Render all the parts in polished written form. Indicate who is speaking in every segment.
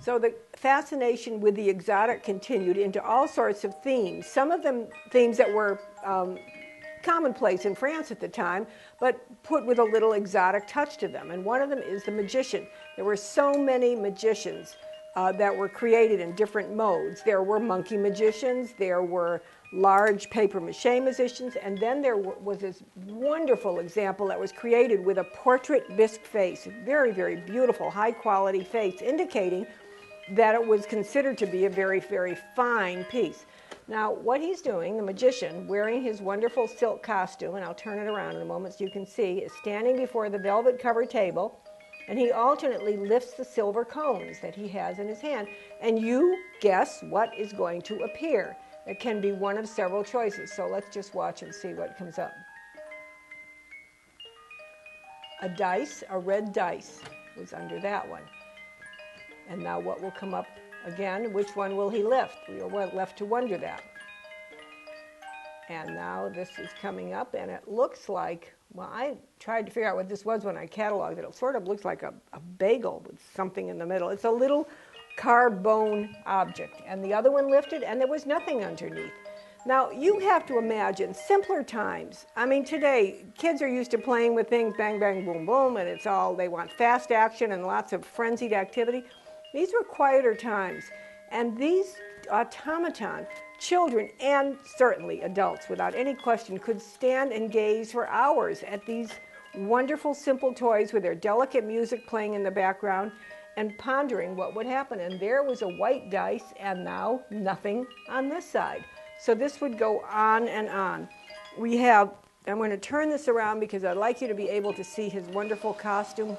Speaker 1: So the fascination with the exotic continued into all sorts of themes. Some of them themes that were commonplace in France at the time, but put with a little exotic touch to them. And one of them is the magician. There were so many magicians that were created in different modes. There were monkey magicians, there were large papier-mâché magicians, and then there was this wonderful example that was created with a portrait bisque face, a very, very beautiful, high-quality face, indicating that it was considered to be a very, very fine piece. Now, what he's doing, the magician, wearing his wonderful silk costume, and I'll turn it around in a moment so you can see, is standing before the velvet-covered table, and he alternately lifts the silver cones that he has in his hand, and you guess what is going to appear. It can be one of several choices, so let's just watch and see what comes up. A dice, a red dice, was under that one. And now what will come up again? Which one will he lift? We are left to wonder that. And now this is coming up, and it looks like, well, I tried to figure out what this was when I cataloged it. It sort of looks like a bagel with something in the middle. It's a little carved bone object. And the other one lifted, and there was nothing underneath. Now, you have to imagine simpler times. I mean, today, kids are used to playing with things, bang, bang, boom, boom, and it's all, they want fast action and lots of frenzied activity. These were quieter times. And these automaton, children and certainly adults, without any question, could stand and gaze for hours at these wonderful, simple toys with their delicate music playing in the background and pondering what would happen. And there was a white dice, and now nothing on this side. So this would go on and on. We have, I'm going to turn this around because I'd like you to be able to see his wonderful costume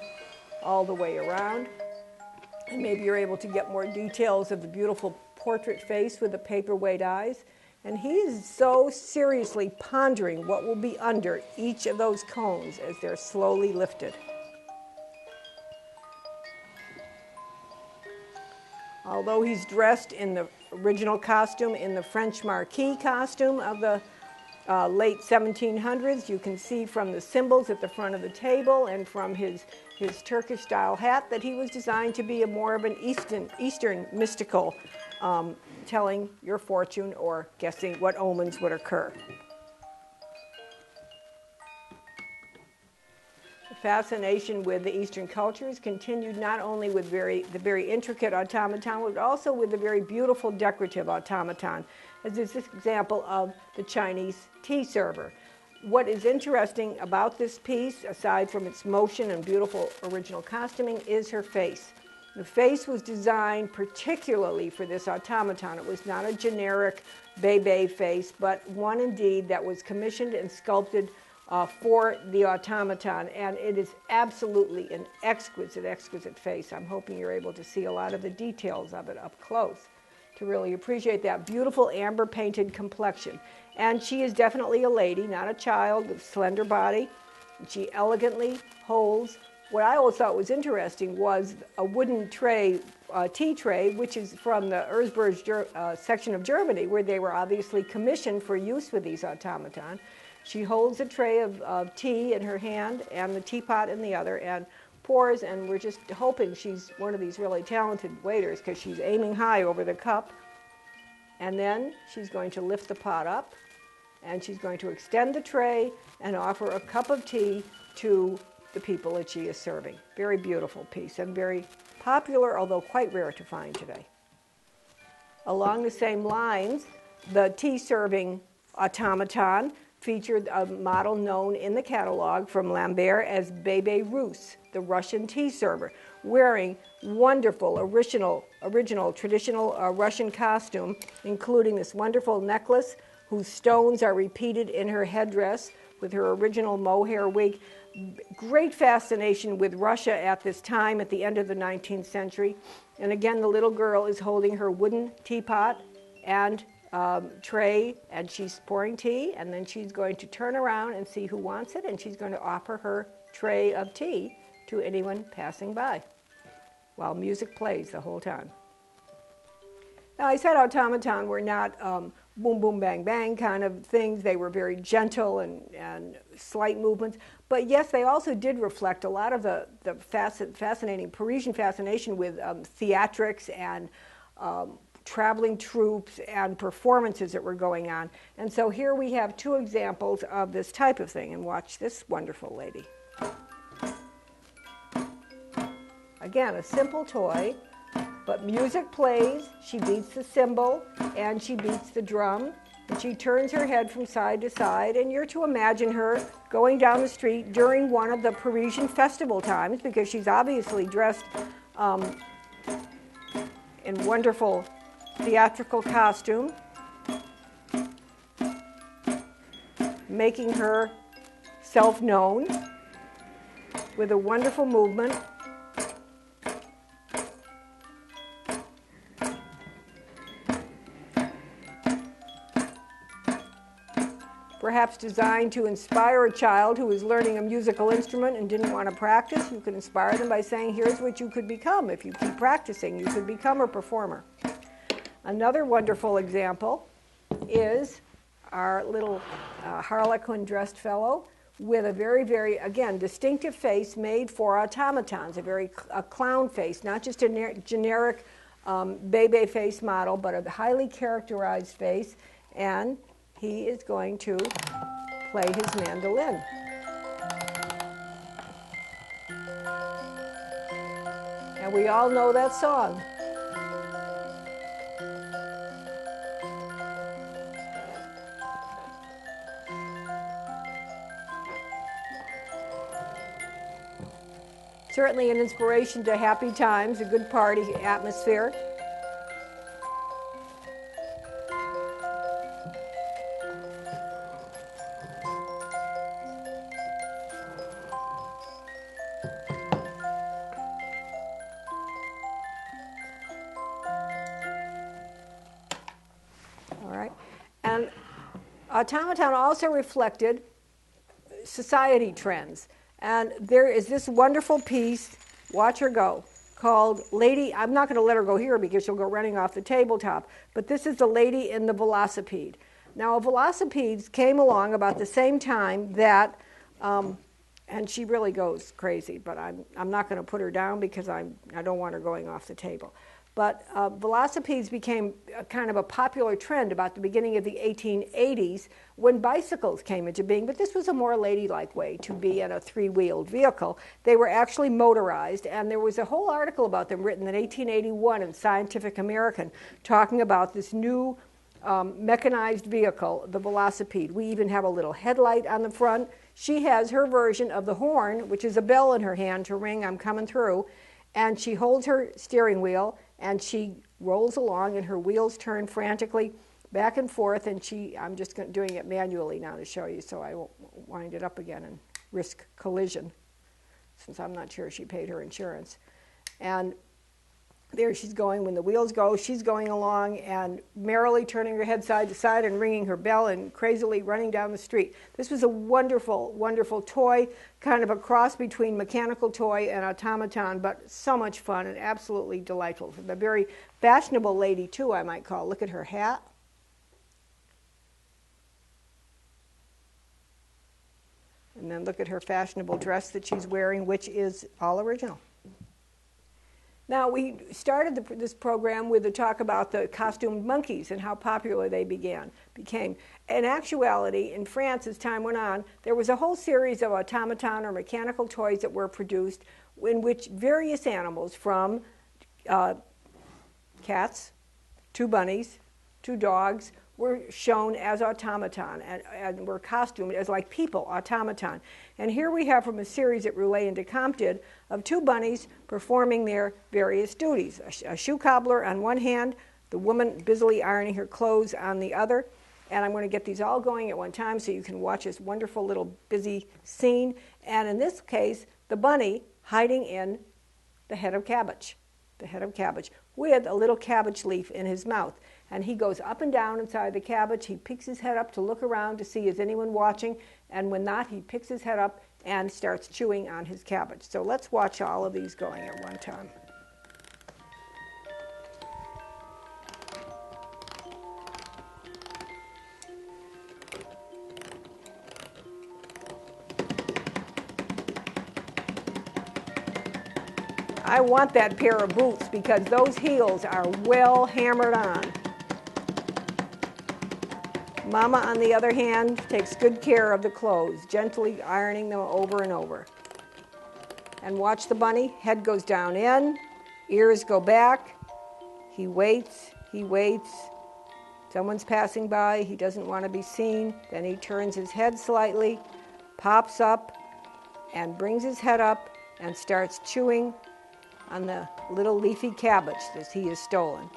Speaker 1: all the way around. And maybe you're able to get more details of the beautiful portrait face with the paperweight eyes. And he is so seriously pondering what will be under each of those cones as they're slowly lifted. Although he's dressed in the original costume, in the French Marquis costume of the late 1700s, you can see from the symbols at the front of the table and from his Turkish-style hat that he was designed to be more of an Eastern mystical, telling your fortune or guessing what omens would occur. The fascination with the Eastern cultures continued not only with the very intricate automaton, but also with the very beautiful decorative automaton, as is this example of the Chinese tea server. What is interesting about this piece, aside from its motion and beautiful original costuming, is her face. The face was designed particularly for this automaton. It was not a generic bebe face, but one indeed that was commissioned and sculpted for the automaton, and it is absolutely an exquisite, exquisite face. I'm hoping you're able to see a lot of the details of it up close to really appreciate that beautiful amber painted complexion. And she is definitely a lady, not a child, with a slender body. She elegantly holds. What I always thought was interesting was a wooden tray, tea tray, which is from the Erzberg section of Germany, where they were obviously commissioned for use with these automaton. She holds a tray of tea in her hand and the teapot in the other and pours, and we're just hoping she's one of these really talented waiters because she's aiming high over the cup. And then she's going to lift the pot up, and she's going to extend the tray and offer a cup of tea to the people that she is serving. Very beautiful piece and very popular, although quite rare to find today. Along the same lines, the tea-serving automaton featured a model known in the catalog from Lambert as Bebe Russe, the Russian tea server, wearing wonderful original traditional Russian costume, including this wonderful necklace whose stones are repeated in her headdress with her original mohair wig. Great fascination with Russia at this time, at the end of the 19th century. And again, the little girl is holding her wooden teapot and tray, and she's pouring tea, and then she's going to turn around and see who wants it, and she's going to offer her tray of tea to anyone passing by while music plays the whole time. Now, I said automaton were not boom, boom, bang, bang kind of things. They were very gentle and slight movements. But yes, they also did reflect a lot of the fascinating Parisian fascination with theatrics and traveling troupes and performances that were going on. And so here we have two examples of this type of thing. And watch this wonderful lady. Again, a simple toy, but music plays, she beats the cymbal, and she beats the drum, and she turns her head from side to side, and you're to imagine her going down the street during one of the Parisian festival times, because she's obviously dressed in wonderful theatrical costume, making her self-known with a wonderful movement. Perhaps designed to inspire a child who is learning a musical instrument and didn't want to practice. You could inspire them by saying, here's what you could become. If you keep practicing, you could become a performer. Another wonderful example is our little harlequin dressed fellow with a very, very, again, distinctive face made for automatons, a clown face, not just a generic bebe face model, but a highly characterized face. And he is going to play his mandolin. And we all know that song. Certainly an inspiration to happy times, a good party atmosphere. And automaton also reflected society trends. And there is this wonderful piece, watch her go, called Lady, I'm not going to let her go here because she'll go running off the tabletop, but this is the Lady in the Velocipede. Now, velocipedes came along about the same time that, and she really goes crazy, but I'm not going to put her down because I don't want her going off the table. But velocipedes became kind of a popular trend about the beginning of the 1880s when bicycles came into being. But this was a more ladylike way to be in a three-wheeled vehicle. They were actually motorized, and there was a whole article about them written in 1881 in Scientific American talking about this new mechanized vehicle, the velocipede. We even have a little headlight on the front. She has her version of the horn, which is a bell in her hand to ring, I'm coming through, and she holds her steering wheel, and she rolls along, and her wheels turn frantically back and forth, and I'm just doing it manually now to show you so I won't wind it up again and risk collision, since I'm not sure she paid her insurance. And there she's going. When the wheels go, she's going along and merrily turning her head side to side and ringing her bell and crazily running down the street. This was a wonderful, wonderful toy, kind of a cross between mechanical toy and automaton, but so much fun and absolutely delightful. A very fashionable lady, too, I might call. Look at her hat. And then look at her fashionable dress that she's wearing, which is all original. Now, we started this program with a talk about the costumed monkeys and how popular they became. In actuality, in France, as time went on, there was a whole series of automaton or mechanical toys that were produced in which various animals, from cats to bunnies to dogs, were shown as automaton and were costumed as like people, automaton. And here we have from a series that Roulet and Decamps did of two bunnies performing their various duties. A shoe cobbler on one hand, the woman busily ironing her clothes on the other. And I'm going to get these all going at one time so you can watch this wonderful little busy scene. And in this case, the bunny hiding in the head of cabbage, with a little cabbage leaf in his mouth. And he goes up and down inside the cabbage. He peeks his head up to look around to see is anyone watching. And when not, he picks his head up and starts chewing on his cabbage. So let's watch all of these going at one time. I want that pair of boots because those heels are well hammered on. Mama, on the other hand, takes good care of the clothes, gently ironing them over and over. And watch the bunny. Head goes down in, ears go back. He waits, he waits. Someone's passing by, he doesn't want to be seen. Then he turns his head slightly, pops up, and brings his head up and starts chewing on the little leafy cabbage that he has stolen.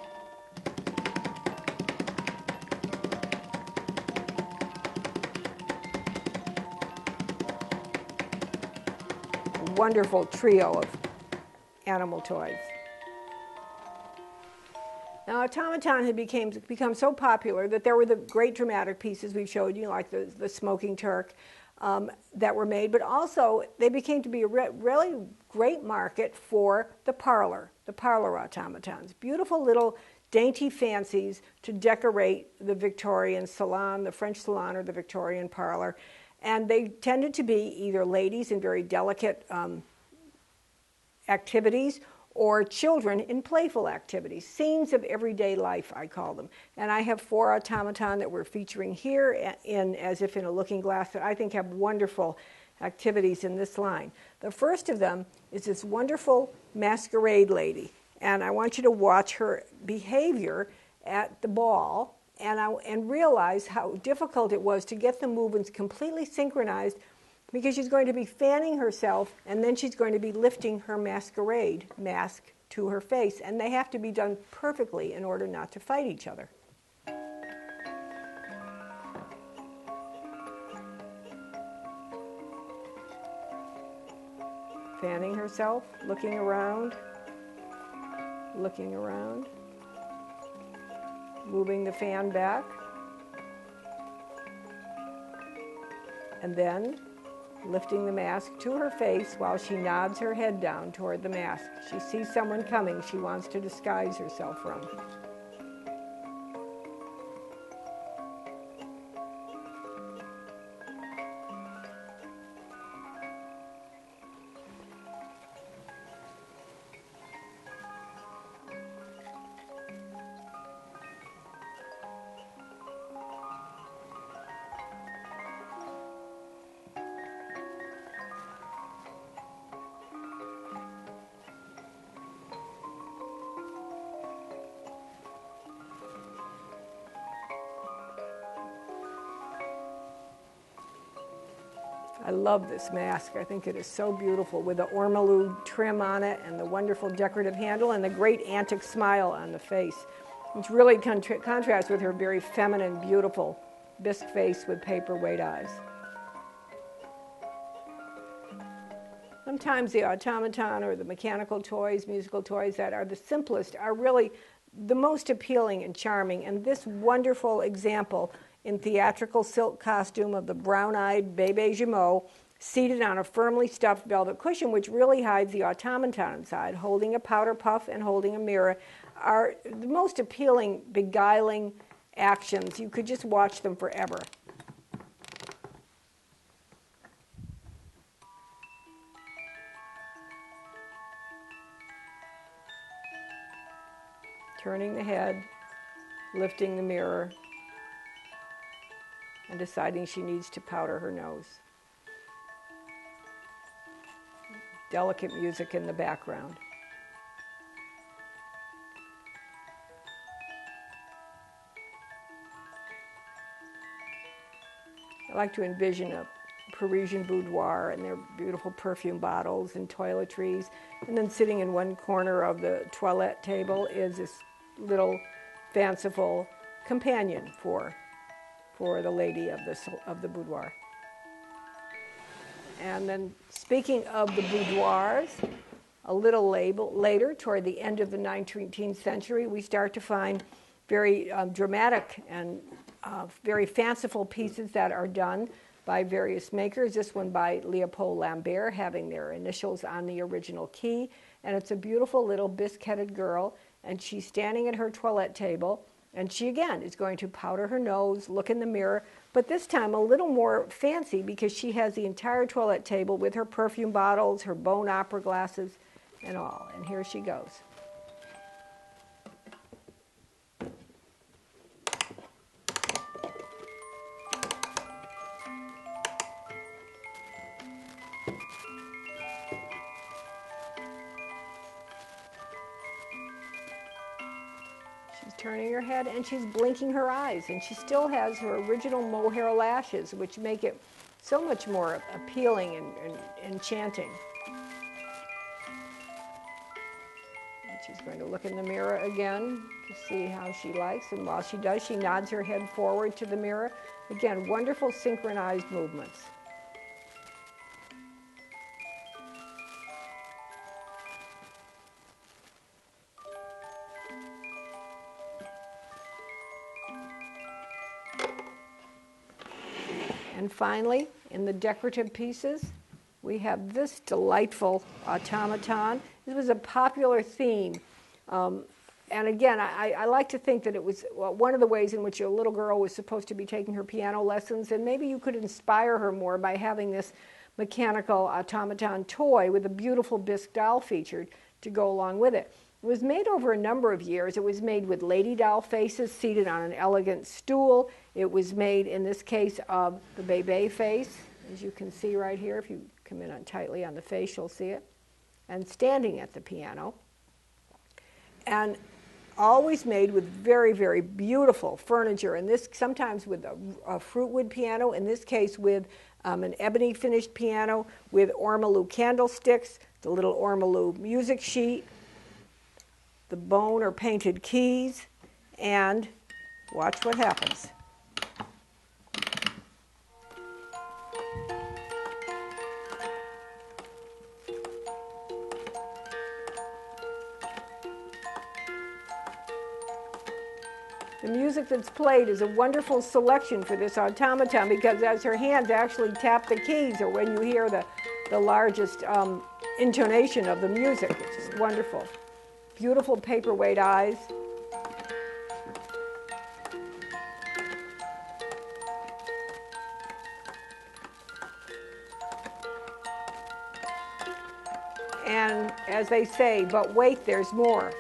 Speaker 1: A wonderful trio of animal toys. Now, automaton had become so popular that there were the great dramatic pieces we showed you, like the Smoking Turk, that were made, but also they became to be a really great market for the parlor automatons. Beautiful little dainty fancies to decorate the Victorian salon, the French salon or the Victorian parlor. And they tended to be either ladies in very delicate activities or children in playful activities, scenes of everyday life, I call them. And I have 4 automaton that we're featuring here in as if in a looking glass that I think have wonderful activities in this line. The first of them is this wonderful masquerade lady, and I want you to watch her behavior at the ball and realize how difficult it was to get the movements completely synchronized, because she's going to be fanning herself, and then she's going to be lifting her masquerade mask to her face, and they have to be done perfectly in order not to fight each other. Fanning herself, looking around, moving the fan back, and then lifting the mask to her face while she nods her head down toward the mask. She sees someone coming she wants to disguise herself from. I love this mask. I think it is so beautiful with the ormolu trim on it and the wonderful decorative handle and the great antic smile on the face, which really contrasts with her very feminine, beautiful bisque face with paperweight eyes. Sometimes the automaton or the mechanical toys, musical toys that are the simplest are really the most appealing and charming, and this wonderful example in theatrical silk costume of the brown-eyed Bébé Jumeau, seated on a firmly stuffed velvet cushion, which really hides the automaton inside, holding a powder puff and holding a mirror, are the most appealing, beguiling actions. You could just watch them forever. Turning the head, lifting the mirror, and deciding she needs to powder her nose. Delicate music in the background. I like to envision a Parisian boudoir and their beautiful perfume bottles and toiletries, and then sitting in one corner of the toilette table is this little fanciful companion for the lady of the boudoir. And then speaking of the boudoirs, a little later, toward the end of the 19th century, we start to find very dramatic and very fanciful pieces that are done by various makers. This one by Leopold Lambert, having their initials on the original key. And it's a beautiful little bisque-headed girl, and she's standing at her toilette table. And she, again, is going to powder her nose, look in the mirror, but this time a little more fancy because she has the entire toilet table with her perfume bottles, her bone opera glasses, and all. And here she goes. She's turning her head and she's blinking her eyes, and she still has her original mohair lashes, which make it so much more appealing and enchanting. And she's going to look in the mirror again to see how she likes, and while she does, she nods her head forward to the mirror. Again, wonderful synchronized movements. And finally, in the decorative pieces, we have this delightful automaton. This was a popular theme. And again, I like to think that it was one of the ways in which a little girl was supposed to be taking her piano lessons, and maybe you could inspire her more by having this mechanical automaton toy with a beautiful bisque doll featured to go along with it. It was made over a number of years. It was made with lady doll faces seated on an elegant stool. It was made, in this case, of the bébé face, as you can see right here. If you come in on tightly on the face, you'll see it. And standing at the piano. And always made with very, very beautiful furniture. And this sometimes with a fruitwood piano. In this case, with an ebony finished piano with ormolu candlesticks, the little ormolu music sheet, the bone or painted keys, and watch what happens. The music that's played is a wonderful selection for this automaton, because as her hands actually tap the keys, or when you hear the largest intonation of the music, which is wonderful. Beautiful paperweight eyes. And as they say, but wait, there's more.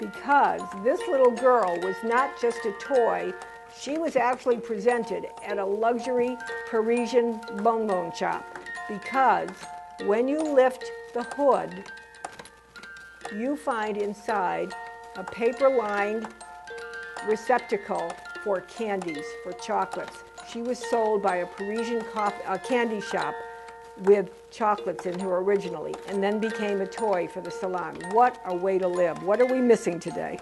Speaker 1: Because this little girl was not just a toy, she was actually presented at a luxury Parisian bonbon shop. Because when you lift the hood, you find inside a paper-lined receptacle for candies, for chocolates. She was sold by a Parisian candy shop with chocolates in her originally, and then became a toy for the salon. What a way to live. What are we missing today?